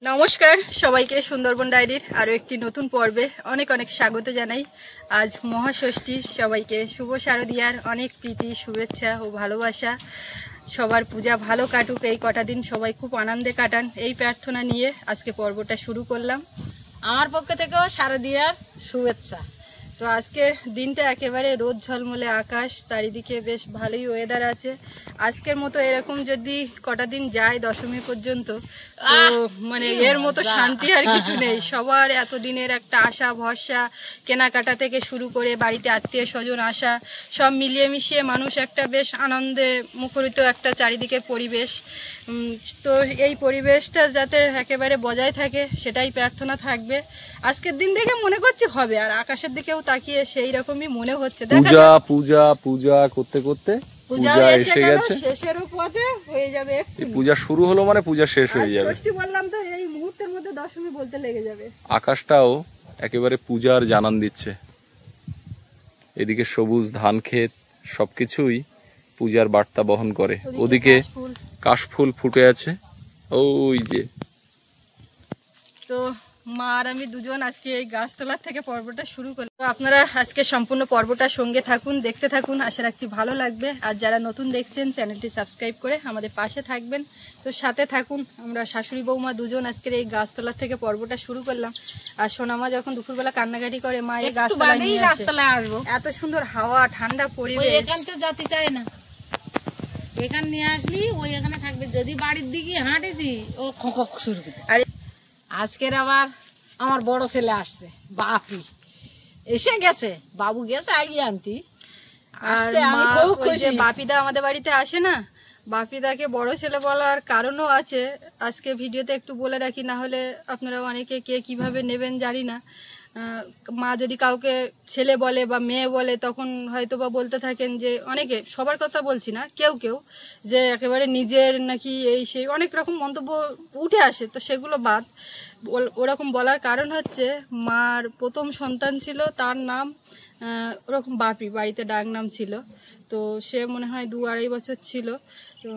নমস্কার সবাইকে সুন্দরবন ডায়েরির আরো একটি নতুন পর্বে অনেক অনেক স্বাগত জানাই। আজ মহাষষ্ঠী, সবাইকে শুভ শারদিয়ার অনেক প্রীতি, শুভেচ্ছা ও ভালোবাসা। সবার পূজা ভালো কাটুক, এই কটা দিন সবাই খুব আনন্দে কাটান, এই প্রার্থনা নিয়ে আজকে পর্বটা শুরু করলাম। আমার পক্ষ থেকেও শারদিয়ার শুভেচ্ছা। তো আজকে দিনটা একেবারে রোদ ঝলমলে আকাশ, চারিদিকে বেশ ভালোই ওয়েদার আছে। আজকের মতো এরকম যদি কটা দিন যায় দশমী পর্যন্ত, তো মানে এর মতো শান্তি আর কিছু নেই। সবার এতদিনের একটা আশা ভরসা, কেনাকাটা থেকে শুরু করে বাড়িতে আত্মীয় স্বজন আসা, সব মিলিয়ে মিশিয়ে মানুষ একটা বেশ আনন্দে মুখরিত একটা চারিদিকের পরিবেশ। তো এই পরিবেশটা যাতে একেবারে বজায় থাকে সেটাই প্রার্থনা থাকবে। আজকের দিন দেখে মনে করছি হবে, আর আকাশের দিকেও তাকিয়ে সেই রকমই মনে হচ্ছে। পূজা পূজা পূজা করতে করতে পূজা এসে গেছে, শেষেরও পথে হয়ে যাবে। এই পূজা শুরু হলো মানে পূজা শেষ হয়ে যাবে। ষষ্ঠী বললাম তো, এই মুহূর্তের মধ্যে দশমী বলতে লেগে যাবে। আকাশটাও একেবারে পূজার জানান দিচ্ছে। এদিকে সবুজ ধান ক্ষেত সবকিছুই পূজার বার্তা বহন করে। ওদিকে কাশফুল ফুটে আছে, ওই যে। তো মা আর আমি দুজন আজকে এই গাছতলার থেকে পর্বটা শুরু করলাম। তো আপনারা আজকে সম্পূর্ণ পর্বটা সঙ্গে থাকুন, দেখতে থাকুন, আশা রাখছি ভালো লাগবে। আর যারা নতুন দেখছেন চ্যানেলটি সাবস্ক্রাইব করে আমাদের পাশে থাকবেন। তো সাথে থাকুন। আমরা শাশুড়ি বৌমা দুজন আজকের এই গাছতলার থেকে পর্বটা শুরু করলাম। আর সোনামা যখন দুপুরবেলা কান্নাকাটি করে, মা এই গাছতলায় আসবো, এত সুন্দর হাওয়া, ঠান্ডা পরিবেশ, এখান থেকে যেতে চায় না। এখান নিয়ে আসলি ওই এখানে থাকবে। যদি বাড়ির দিকে হাঁটেছি ও খক শুরু করে। আজকের আবার আমার বড় ছেলে আসছে, বাপি এসে গেছে, বাবু গেছে আগে আনতি। আর বাপিদা আমাদের বাড়িতে আসে না, বাপিদাকে বড় ছেলে বলার কারণও আছে। আজকে ভিডিওতে একটু বলে রাখি, না হলে আপনারা অনেকে কে কিভাবে নেবেন জানি না। মা যদি কাউকে ছেলে বলে বা মেয়ে বলে, তখন হয়তো বা বলতে থাকেন যে অনেকে, সবার কথা বলছি না, কেউ কেউ যে একেবারে নিজের নাকি এই সেই অনেক রকম মন্তব্য উঠে আসে। তো সেগুলো বাদ, ওরকম বলার কারণ হচ্ছে মার প্রথম সন্তান ছিল, তার নাম ওরকম বাপি, বাড়িতে ডাক নাম ছিল। তো সে মনে হয় 2-2.5 বছর ছিল। তো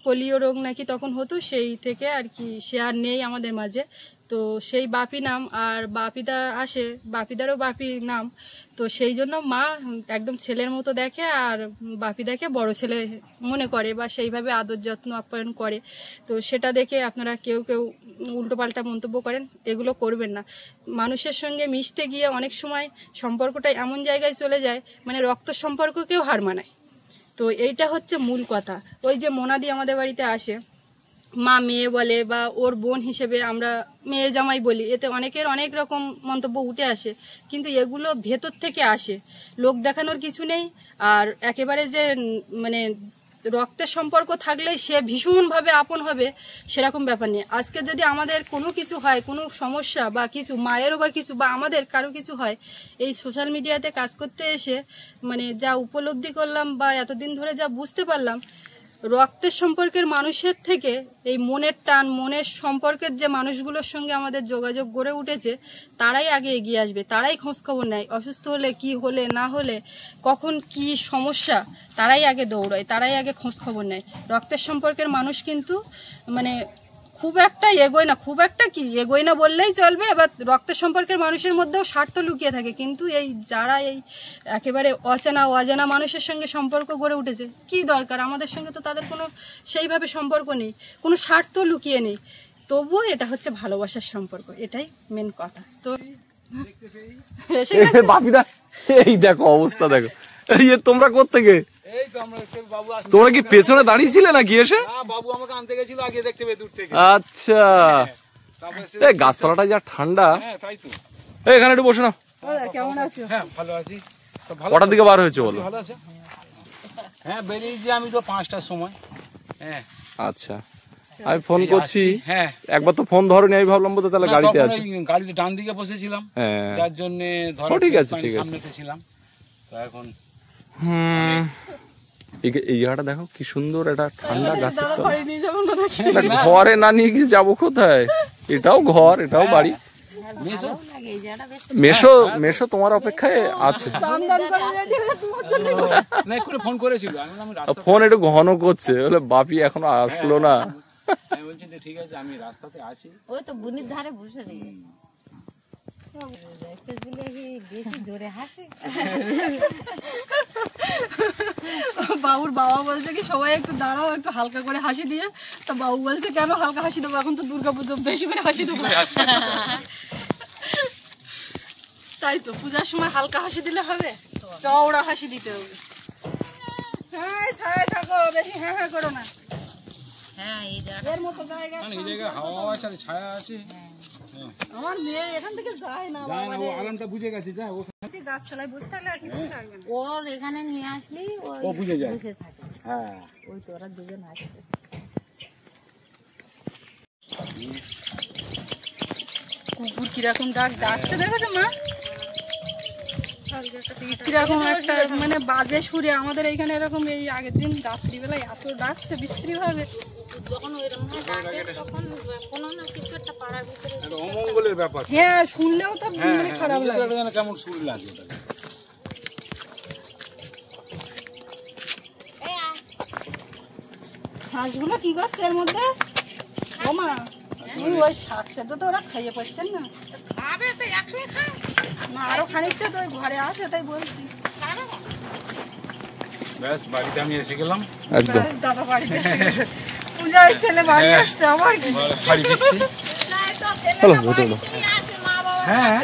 পোলিও রোগ নাকি তখন হতো, সেই থেকে আর কি সে আর নেই আমাদের মাঝে। তো সেই বাপি নাম, আর বাপিদা আসে, বাপিদারও বাপি নাম। তো সেই জন্য মা একদম ছেলের মতো দেখে, আর বাপিদাকে বড় ছেলে মনে করে বা সেইভাবে আদর যত্ন আপ্যায়ন করে। তো সেটা দেখে আপনারা কেউ কেউ উল্টোপাল্টা মন্তব্য করেন, এগুলো করবেন না। মানুষের সঙ্গে মিশতে গিয়ে অনেক সময় সম্পর্কটা এমন জায়গায় চলে যায়, মানে রক্ত সম্পর্ককেও হার মানায়। তো এইটা হচ্ছে মূল কথা। ওই যে মোনাদি আমাদের বাড়িতে আসে, মা মেয়ে বলে বা ওর বোন হিসেবে আমরা মেয়ে জামাই বলি, এতে অনেকের অনেক রকম মন্তব্য উঠে আসে, কিন্তু এগুলো ভেতর থেকে আসে, লোক দেখানোর কিছু নেই। আর একেবারে যে মানে রক্তের সম্পর্ক থাকলেই সে ভীষণভাবে আপন হবে, সেরকম ব্যাপার নেই। আজকে যদি আমাদের কোনো কিছু হয়, কোনো সমস্যা বা কিছু, মায়েরও বা কিছু বা আমাদের কারো কিছু হয়, এই সোশ্যাল মিডিয়াতে কাজ করতে এসে মানে যা উপলব্ধি করলাম বা এতদিন ধরে যা বুঝতে পারলাম, রক্তের সম্পর্কের মানুষের থেকে এই মনের টান, মনের সম্পর্কের যে মানুষগুলোর সঙ্গে আমাদের যোগাযোগ গড়ে উঠেছে, তারাই আগে এগিয়ে আসবে, তারাই খোঁজখবর নেয়। অসুস্থ হলে, কি হলে না হলে, কখন কি সমস্যা, তারাই আগে দৌড়ায়, তারাই আগে খোঁজখবর নেয়। রক্তের সম্পর্কের মানুষ কিন্তু মানে খুব একটা এগোয় না, খুব একটা কি এগোয় না বললেই চলবে। এবার রক্তের সম্পর্কের মানুষের মধ্যেও স্বার্থ লুকিয়ে থাকে, কিন্তু এই যারা এই একেবারে অজানা মানুষের সঙ্গে সম্পর্ক গড়ে উঠেছে, কি দরকার, আমাদের সঙ্গে তো তাদের কোনো সেইভাবে সম্পর্ক নেই, কোনো স্বার্থ লুকিয়ে নেই, তবুও এটা হচ্ছে ভালোবাসার সম্পর্ক, এটাই মেন কথা। তো বাপিদা এই দেখো অবস্থা, দেখো এই তোমরা কোত্থেকে? তোমরা কি পেছনে দাঁড়িয়েছিলে নাকি এসে? বাবু আমাকে আনতে গেছিল আগে, দেখতে পেয়ে দূর থেকে। আচ্ছা, এই গাছতলাটা যা ঠান্ডা। তাই তো, এখানে একটু বসে নাও। কেমন আছো? হ্যাঁ ভালো আছি। কটার দিকে বার হয়েছে বলো? ভালো আছে। হ্যাঁ বেরিয়েছি আমি তো 5টার সময়। হ্যাঁ আচ্ছা, আমি ফোন করছি। হ্যাঁ একবার তো ফোন ধরনি, আমি ভাবলাম বোধহয় তাহলে গাড়িতে আছে। গাড়িতে ডান দিকে বসেছিলাম, যার জন্য ঠিক আছে ঠিক আছে, সামনেতে ছিলাম। তো এখন এই জায়গাটা দেখো কি সুন্দর, এটা ঠান্ডা গাছের ঘরে না নিয়ে গিয়ে যাবো কোথায়? এটাও ঘর, এটাও বাড়ি। মেশো মেশো তোমার অপেক্ষায় আছে। ফোন করেছিল, ফোন একটু ঘন করছে, বলে বাপি এখনো আসলো না। আমি বলছি যে ঠিক আছে আমি রাস্তাতে আছি। ওই তো বুনির ধারে বসে রেখেছি। বেশি জোরে হাসি। বাবুর বাবা বলছে কি সবাই একটু দাঁড়াও, একটু হালকা করে হাসি দিয়ে। তা বাবু বলছে কেন হালকা হাসি দেবো, এখন তো দুর্গাপুজো, বেশি করে হাসি দেবো। তাই তো পূজার সময় হালকা হাসি দিলে হবে, চওড়া হাসি দিতে হবে। হ্যাঁ ছায়া থাকো, বেশি হ্যাঁ হ্যাঁ করো না। হ্যাঁ এই এর মতো জায়গা মানে এই জায়গায় হাওয়া আছে আর ছায়া আছে। আমার মেয়ে এখান থেকে যায় না যায় বাবা না, ও আরামটা বুঝে গেছে, যায় ও গাছতলায় বসে থাকলে আর কিছু থাকবে না। ওর এখানে নিয়ে আসলি ও বুঝে যায়। বসে থাকে। হ্যাঁ ওই তো ওরা দুজন আসবে। কুকুর কিরকম ডাকছে দেখেছো মা, কিরকম একটা মানে বাজে সুরে। আমাদের এইখানে এরকম এই আগের দিন রাত্রিবেলায় এত ডাকছে বিশ্রী ভাবে। যখন ওইরকম ডাকে তখন কোনো না কিছু একটা পাড়ার ভিতরে একটা অমঙ্গলের ব্যাপার। হ্যাঁ শুনলেও তো মানে খারাপ লাগে। এটা যেন কেমন সুর লাগে ওটা। হাঁসগুলো কি করছে এর মধ্যে? ও মা ওই শাক সেদ্ধ তো ওরা খাইয়ে পাচ্ছেন না। খাবে তো একসঙ্গে খায় না আরো খানিকটা তো ওই ঘরে আছে তাই বলছি। ব্যাস বাড়িতে আমি এসে গেলাম। একদম ব্যাস, দাদা বাড়িতে এসে গেছে। পূজার ছেলে বাড়ি আসছে আমার কি। শাড়ি দিচ্ছি। হলো হলো আসে মা বাবা হ্যাঁ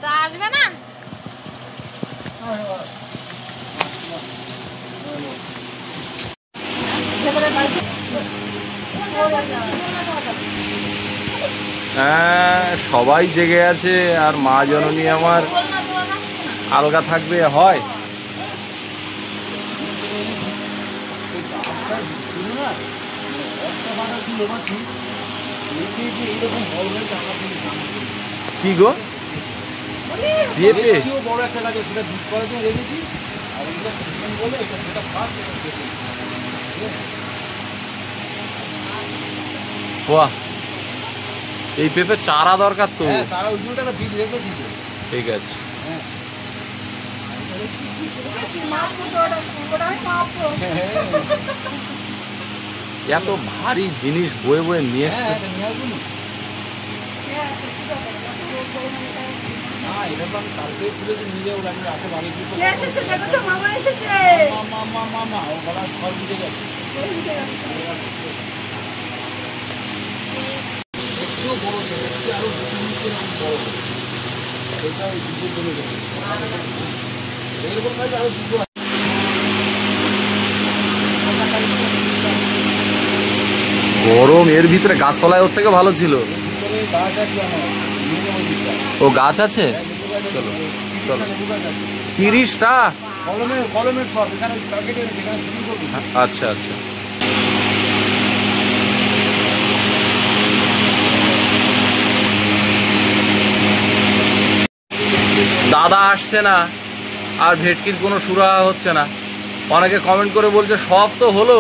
তা আসবে না। হ্যাঁ সবাই জেগে আছে আর মা জননী আমার আলগা থাকবে হয়। কি গো পেঁপে? বড় একটা লাগে, সেটা বীজ করার জন্য রেখেছি। আর এটা সিজন বলে এটা সেটা ফার্স্ট বাহ, এই পেঁপে চারা দরকার তো। হ্যাঁ তারা ওই জন্য একটা বীজ রেখেছি তো। ঠিক আছে। এত ভারী জিনিস বয়ে বয়ে নিয়ে এসছে। হ্যাঁ এটা নিয়ে আসবো না। না এটা তো আমি কালকেই তুলেছি, নিয়ে যাবো। আমি রাতে বাড়ি ফিরবো। কে এসেছে দেখেছো? মামা এসেছে। মা ও গলা ফল বুঝে গেছে। একটু বড় ছেলে, আরো 2 মিনিটের বড় হবে। সেটা ওই দুটো চলে যাবে। এরকম কাজে আরো দুটো। গরম, এর ভিতরে গাছতলায় ওর থেকে ভালো ছিল। ভিতরে গাছ আছে আমার, নিয়ে যাবো দিকটা। ও গাছ আছে, চলো চলো। 30টা? কলমের সব এখানে প্যাকেটে যেখানে বিক্রি করবি। আচ্ছা আচ্ছা। দাদা আসছে না আর ভেটকির কোনো সুরাহা হচ্ছে না। অনেকে কমেন্ট করে বলছে সব তো হলো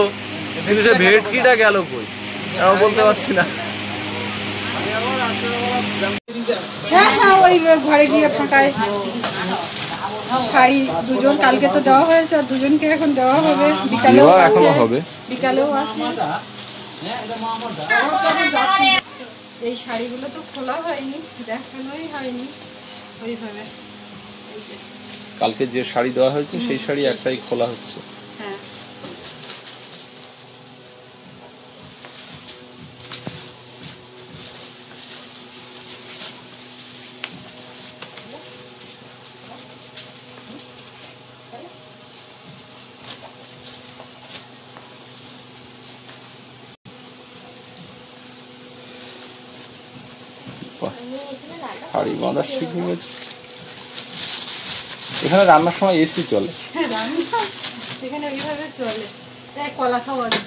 কিন্তু সে ভেটকিটা গেল কই, এটাও বলতে পারছি না। হ্যাঁ হ্যাঁ ওই ঘরে গিয়ে ফাঁকায় শাড়ি দুজন কালকে তো দেওয়া হয়েছে, আর দুজনকে এখন দেওয়া হবে। বিকালেও দেওয়া আছে, এখনো হবে। বিকালেও আছে। এই শাড়িগুলো তো খোলা হয়নি, দেখানোই হয়নি ওইভাবে। এই যে কালকে যে শাড়ি দেওয়া হয়েছে সেই শাড়ি একটাই খোলা হচ্ছে। হ্যাঁ শাড়ি বাঁধা শিখে গেছে। এখানে রান্নার সময় এসি চলে। এখানে ওইভাবে চলে। এই কলা খাও আগে।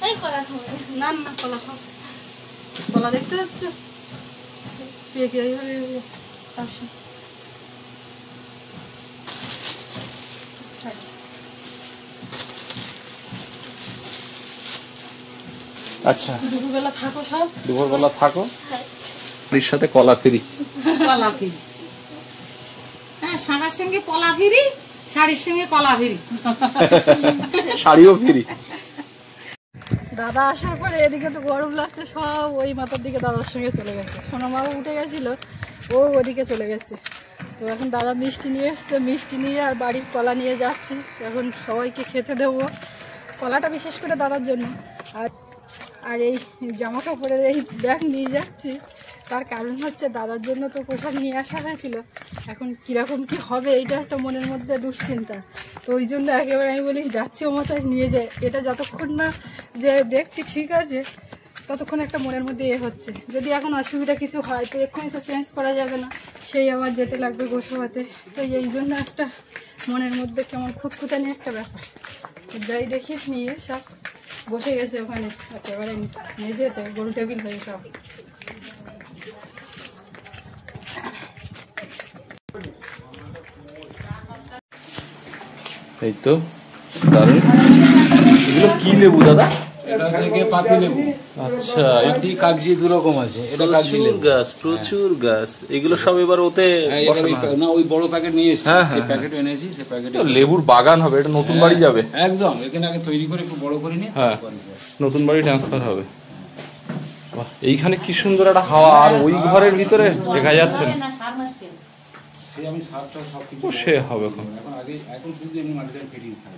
এই করা হবে না না কলা খাও। কলা দেখতে পাচ্ছ? পেকে ওইভাবে আসো। আচ্ছা দুপুরবেলা থাকো সব। দুপুরবেলা থাকো, এর সাথে কলা ফ্রি। কলা ফিরি। হ্যাঁ শাঁখার সঙ্গে কলা ফিরি, শাড়ির সঙ্গে কলা ফিরি। শাড়িও ফ্রি। দাদা আসার পরে এদিকে তো গরম লাগছে, সব ওই মাথার দিকে দাদার সঙ্গে চলে গেছে। সোনা মাও উঠে গেছিল, ও ওদিকে চলে গেছে। তো এখন দাদা মিষ্টি নিয়ে এসছে, মিষ্টি নিয়ে আর বাড়ির কলা নিয়ে যাচ্ছি। এখন সবাইকে খেতে দেবো, কলাটা বিশেষ করে দাদার জন্য। আর এই জামা কাপড়ের এই ব্যাগ নিয়ে যাচ্ছি, তার কারণ হচ্ছে দাদার জন্য তো পোশাক নিয়ে আসা হয়েছিল। এখন কীরকম কী হবে এইটা একটা মনের মধ্যে দুশ্চিন্তা। তো ওই জন্য একেবারে আমি বলি যাচ্ছি ও মাথায় নিয়ে যায়, এটা যতক্ষণ না যে দেখছি ঠিক আছে ততক্ষণ একটা মনের মধ্যে হচ্ছে। যদি এখন অসুবিধা কিছু হয় তো এক্ষুনি তো চেঞ্জ করা যাবে না, সেই আবার যেতে লাগবে গোসবাতে। তো এই জন্য একটা মনের মধ্যে কেমন খুঁতখুঁতানি একটা ব্যাপার। যাই দেখি নিয়ে সব বসে গেছে ওখানে, একেবারে মেঝেতে গোল টেবিল হয়ে সব। এই তো দারুণ। এগুলো কি লেবু দাদা? এটা হচ্ছে গিয়ে পাতি লেবু। আচ্ছা, এটি কাগজি দু রকম আছে, এটা কাগজি লেবু গাছ, প্রচুর গাছ। এগুলো সব এবার ওতে না, ওই বড় প্যাকেট নিয়ে এসেছি, সেই প্যাকেট এনেছি, সেই প্যাকেটে লেবুর বাগান হবে। এটা নতুন বাড়ি যাবে একদম। এখানে আগে তৈরি করে একটু বড় করে নিয়ে নতুন বাড়ি ট্রান্সফার হবে। বাহ, এইখানে কি সুন্দর একটা হাওয়া। আর ওই ঘরের ভিতরে দেখা যাচ্ছে না, আমি সারটা সবকিছু সে হবে এখন। এখন শুধু এমনি মাটিতে ফিটিং থাকে।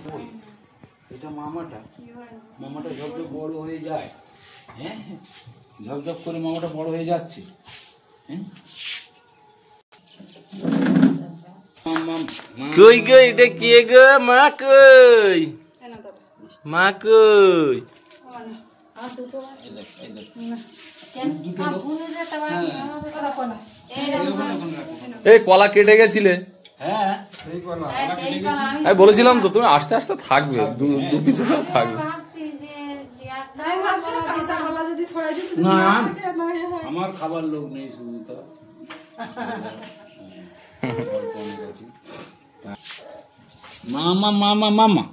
এটা মামাটা ঝপঝপ বড় হয়ে যায়, হ্যাঁ, ঝপঝপ করে মামাটা বড় হয়ে যাচ্ছে। কই কই এটা কে গো? মা কই? মা কই? এই কলা কেটে গেছিলে? হ্যাঁ, আমি বলেছিলাম তো তুমি আস্তে আস্তে থাকবে, দু পিস থাকবে। না আমার খাবার লোক নেই, শুধু তো মামা মামা মামা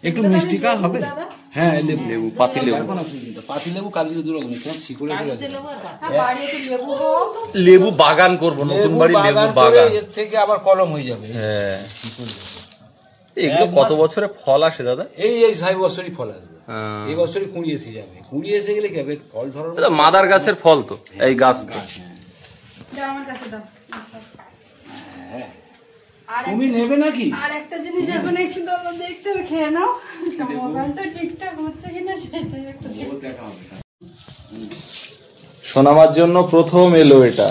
একটু মিষ্টি কা হবে। হ্যাঁ, লেবু পাতি লেবু, পাতি লেবু কাগজি দু রকম। শিকড়ে লেবু বাগান করবো, নতুন বাড়ি লেবু বাগান, এর থেকে আবার কলম হয়ে যাবে। হ্যাঁ, এগুলো কত বছরে ফল আসে দাদা? এই 6 বছরই ফল আসবে। এই বছরই কুঁড়ি এসে যাবে। কুঁড়ি এসে গেলে কি হবে, ফল ধরার মাদার গাছের ফল তো এই গাছ তো। তুমি নেবে নাকি? আর একটা জিনিস এখন একটু দাদা দেখতে হবে, খেয়ে নাও, মোবাইলটা ঠিকঠাক হচ্ছে কিনা সেটাই একটু দেখা হবে। সোনামার জন্য প্রথম এলো এটা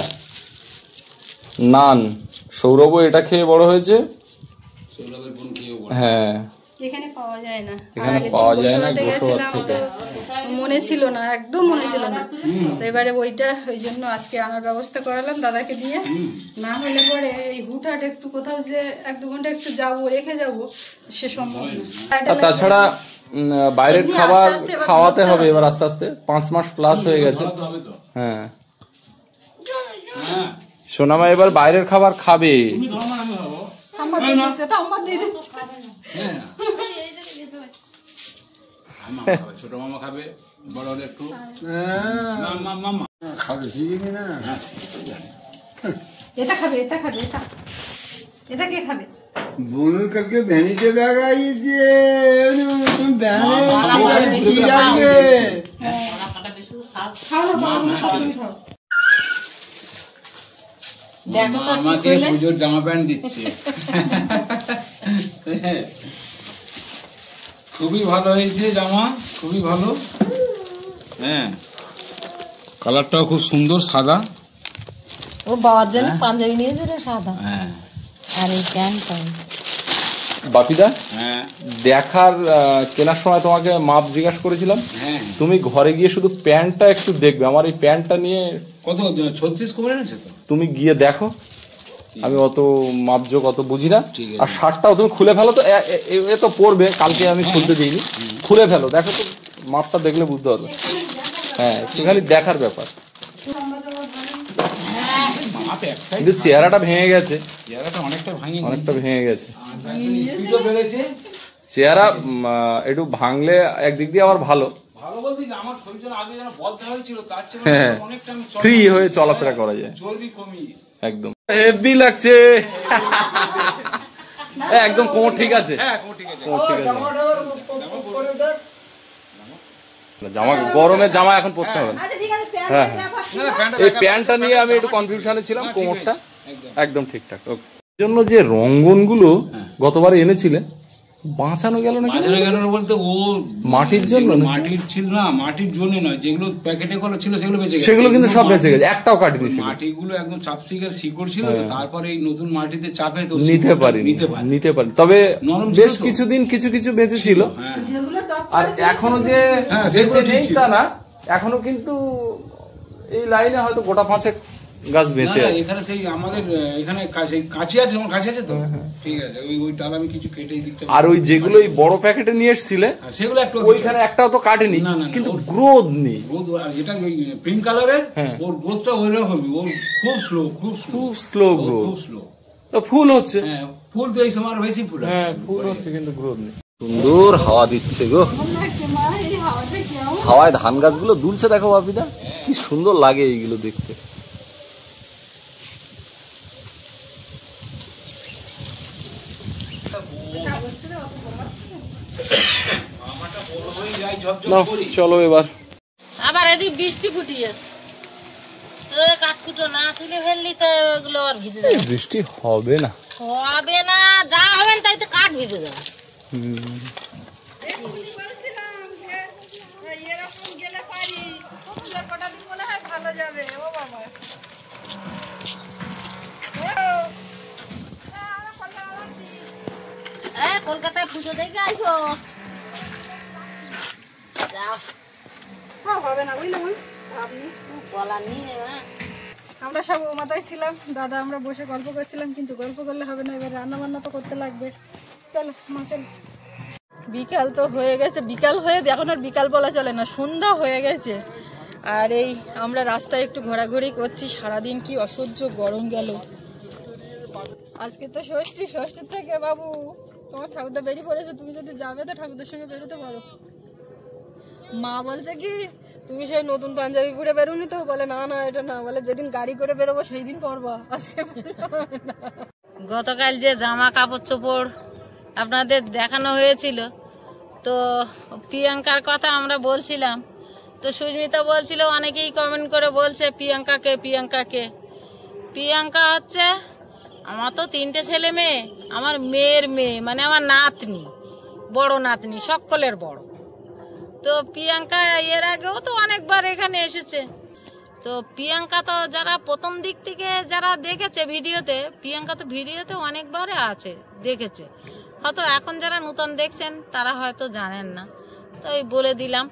নান। সৌরভ এটা খেয়ে বড় হয়েছে। হ্যাঁ, এখানে পাওয়া যায় না, এখানে পাওয়া যায় না। গেছিলাম তো মনে ছিল না, একদম মনে ছিল না। এবারে ওইটা ওই জন্য আজকে আনার ব্যবস্থা করালাম দাদাকে দিয়ে। না হলে পরে এই হুটহাট একটু কোথাও যে 1-2 ঘন্টা একটু যাবো, রেখে যাবো, সে সম্ভব না। আর তাছাড়া বাইরের খাবার খাওয়াতে হবে এবার আস্তে আস্তে। 5 মাস প্লাস হয়ে গেছে। হ্যাঁ, সোনামা এবার বাইরের খাবার খাবে। ছোট মামা খাবে, বড় হলে একটু খাবে। এটা খাবে, এটা খাবে, এটা কে খাবে? বনুর কাকে ভ্যানিতে ব্যাগ আইছে, তুমি ভ্যানে কি রাখবে? আমাকে পুজোর জামা প্যান্ট দিচ্ছে। খুবই ভালো হয়েছে জামা, খুবই ভালো। হ্যাঁ, কালারটাও খুব সুন্দর, সাদা। ও বাবার জন্য পাঞ্জাবি নিয়েছে রে, সাদা। হ্যাঁ, আর এই প্যান্টটা বাপিদা, হ্যাঁ, দেখার কেনার সময় তোমাকে মাপ জিজ্ঞাসা করেছিলাম। হ্যাঁ, তুমি ঘরে গিয়ে শুধু প্যান্টটা একটু দেখবে। আমার এই প্যান্টটা নিয়ে কত 36 করে এনেছে তো। তুমি গিয়ে দেখো, আমি অত মাপজোক অত বুঝি না। ঠিক আছে। আর শার্টটাও তুমি খুলে ফেলো তো, এ তো পরবে, কালকে আমি খুলতে দিইনি। খুলে ফেলো, দেখো তো, মাপটা দেখলে বুঝতে পারবে। হ্যাঁ, একটুখানি দেখার ব্যাপার। কিন্তু চেহারাটা ভেঙে গেছে, অনেকটা ভেঙে গেছে চেহারা। একটু ভাঙলে একদিক দিয়ে আবার ভালো, হ্যাঁ, ফ্রি হয়ে চলাফেরা করা যায় একদম। হেভি লাগছে একদম। কোমর ঠিক আছে, কোমর ঠিক আছে। জামা গরমের জামা এখন পরতে হবে না। হ্যাঁ এই প্যান্টটা নিয়ে আমি একটু কনফিউশনে ছিলাম, কোমরটা একদম ঠিকঠাক। জন্য যে রঙ্গনগুলো গতবারে এনেছিলে বাঁচানো গেল না, বাঁচানো গেল না বলতে ও মাটির জন্য, মাটির ছিল না, মাটির জন্য নয়, যেগুলো প্যাকেটে করা ছিল সেগুলো বেঁচে গেছে, সেগুলো কিন্তু সব বেঁচে গেছে, একটাও কাটিনি। মাটিগুলো একদম চাপসিকের শিকড় ছিল, তারপরে এই নতুন মাটিতে চাপে তো নিতে পারি, তবে বেশ কিছুদিন কিছু কিছু বেঁচে ছিল। আর এখনো যে বেঁচে নেই তা না, এখনো কিন্তু এই লাইনে হয়তো গোটা 5 গাছ বেঁচে আছে। এখানে সেই আমাদের এখানে কাঁচি আছে, তোমার কাঁচি আছে তো, ঠিক আছে, ওই ডাল আমি কিছু কেটে দিতে। আর ওই যেগুলো বড় প্যাকেটে নিয়ে এসেছিলে সেগুলো একটু ওইখানে একটাও তো কাটেনি, কিন্তু গ্রোথ নেই। আর যেটা ওই পিঙ্ক কালারের ওর গ্রোথটা ওইরকম হবে, ওর খুব স্লো গ্রোথ, খুব স্লো। তো ফুল হচ্ছে, হ্যাঁ ফুল তো এই সময় বেশি ফুল, হ্যাঁ ফুল হচ্ছে কিন্তু গ্রোথ নেই। সুন্দর হাওয়া দিচ্ছে গো, হাওয়ায় ধান গাছগুলো দুলছে দেখো বাপিদা, কি সুন্দর লাগে এইগুলো দেখতে। চলো এবার আবার এদিক বৃষ্টি ফুটিয়েছে, কাঠকুটো না তুলে ফেললি তো ওগুলো আবার ভিজে যাবে। বৃষ্টি হবে না, হবে না, যা হবে তাই তো কাঠ ভিজে যাবে। কলকাতায় পুজো দেখে আইসো, যাও। হবে না বুঝলেন আপনি, বলা নিয়ে আমরা সব ও মাথায় ছিলাম, দাদা আমরা বসে গল্প করছিলাম, কিন্তু গল্প করলে হবে না, এবার রান্না বান্না তো করতে লাগবে। চলো মা চলো। বিকাল তো হয়ে গেছে, বিকাল হয়ে এখন আর বিকাল বলা চলে না, সন্ধ্যা হয়ে গেছে। আর এই আমরা রাস্তায় একটু ঘোরাঘুরি করছি, সারাদিন কি অসহ্য গরম গেল। আজকে তো ষষ্ঠীর থেকে বাবু তোমার ঠাকুরদা বেরিয়ে পড়েছে, তুমি যদি যাবে তো ঠাকুরদার সঙ্গে বেরোতে পারো। মা বলছে কি তুমি সেই নতুন পাঞ্জাবি পরে বেরোনি তো, বলে না না এটা না, বলে যেদিন গাড়ি করে বেরোবো সেই দিন পরবা, আজকে গতকাল যে জামা কাপড় চোপড় আপনাদের দেখানো হয়েছিল, তো প্রিয়াঙ্কার কথা আমরা বলছিলাম, তো সুস্মিতা বলছিল অনেকেই কমেন্ট করে বলছে প্রিয়াঙ্কাকে। প্রিয়াঙ্কা হচ্ছে আমার তো 3টে ছেলে মেয়ে, আমার মেয়ের মেয়ে, মানে আমার নাতনি, বড় নাতনি, সকলের বড়। তো প্রিয়াঙ্কা এর আগেও তো অনেকবার এখানে এসেছে। তো প্রিয়াঙ্কা তো যারা প্রথম দিক থেকে যারা দেখেছে ভিডিওতে, প্রিয়াঙ্কা তো ভিডিওতে অনেকবারে আছে, দেখেছে। হয়তো এখন যারা নতুন দেখছেন তারা হয়তো জানেন না, তো এই বলে দিলাম।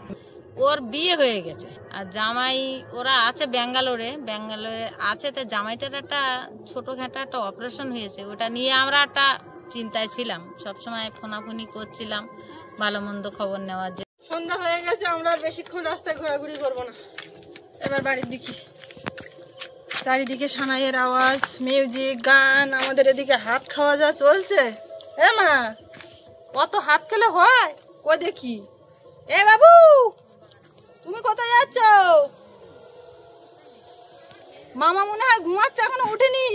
ওর বিয়ে হয়ে গেছে, আর জামাই ওরা আছে ব্যাঙ্গালোরে আছে। তো জামাইটার একটা ছোটখাটো একটা অপারেশন হয়েছে, ওটা নিয়ে আমরা একটা চিন্তায় ছিলাম, সবসময় ফোনাফোনি করছিলাম ভালো মন্দ খবর নেওয়ার জন্য। সন্ধ্যা হয়ে গেছে, আমরা আর বেশিক্ষণ রাস্তায় ঘোরাঘুরি করবো না, এবার বাড়ির দিকে। চারিদিকে সানাইয়ের আওয়াজ, মিউজিক, গান, আমাদের এদিকে হাত খাওয়া যা চলছে। এ মা কত হাত খেলে হয় ও দেখি। এ বাবু তুমি কোথায় যাচ্ছ? মামা মনে হয় ঘুমাচ্ছে, এখনো উঠেনি।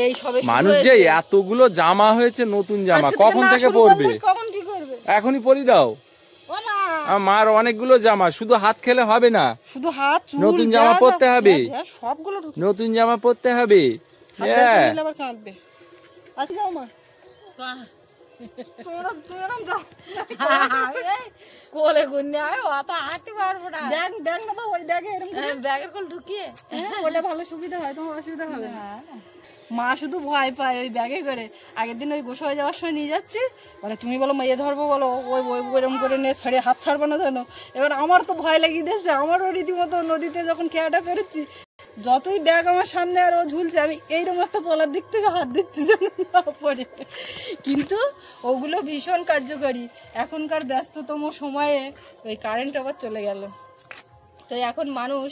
এই সবে মানুষ যে এতগুলো জামা হয়েছে, নতুন জামা কখন থেকে পরবে? কখন কি করবে? এখনই পরি দাও। মার অনেকগুলো জামা, শুধু হাত খেলে হবে না, শুধু হাত, নতুন জামা পরতে হবে, সবগুলো নতুন জামা পরতে হবে। আচ্ছা যাও মা, কোলে গুন্নে অত হাঁটতে পারবো না। ব্যাগ না তো ওই ব্যাগে এরকম ব্যাগের কোল ঢুকিয়ে ওটা ভালো সুবিধা হয়, তোমার অসুবিধা হবে না। মা শুধু ভয় পায় ওই ব্যাগে করে। আগের দিন ওই গোসা হয়ে যাওয়ার সময় নিয়ে যাচ্ছি, বলে তুমি বলো মেয়ে ধরবো, বলো ওই ওইরকম করে নিয়ে ছাড়ে হাত ছাড়বো না যেন। এবার আমার তো ভয় লাগিয়ে দিয়েছে, আমারও রীতিমতো নদীতে যখন খেয়াটা পেরোচ্ছি, যতই ব্যাগ আমার সামনে আর ও ঝুলছে, আমি এইরকম একটা তলার দিক থেকে হাত দিচ্ছি যেন না পড়ে। কিন্তু ওগুলো ভীষণ কার্যকরী। এখনকার ব্যস্ততম সময়ে ওই কারেন্ট আবার চলে গেল, তো এখন মানুষ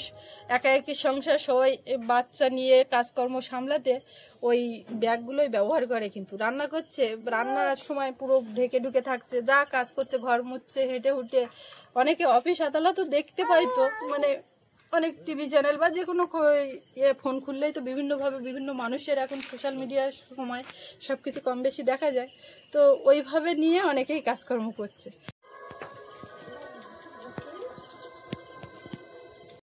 একা একই সংসার, সবাই বাচ্চা নিয়ে কাজকর্ম সামলাতে ওই ব্যাগগুলোই ব্যবহার করে। কিন্তু রান্না করছে, রান্নার সময় পুরো ঢেকে ঢুকে থাকছে, যা কাজ করছে, ঘর মুছছে, হেঁটে হুটে। অনেকে অফিস আদালতও দেখতে পাইতো, মানে অনেক টিভি চ্যানেল বা যে কোনো ফোন খুললেই তো বিভিন্নভাবে বিভিন্ন মানুষের এখন সোশ্যাল মিডিয়ার সময় সব কিছু কম বেশি দেখা যায়, তো ওইভাবে নিয়ে অনেকেই কাজকর্ম করছে।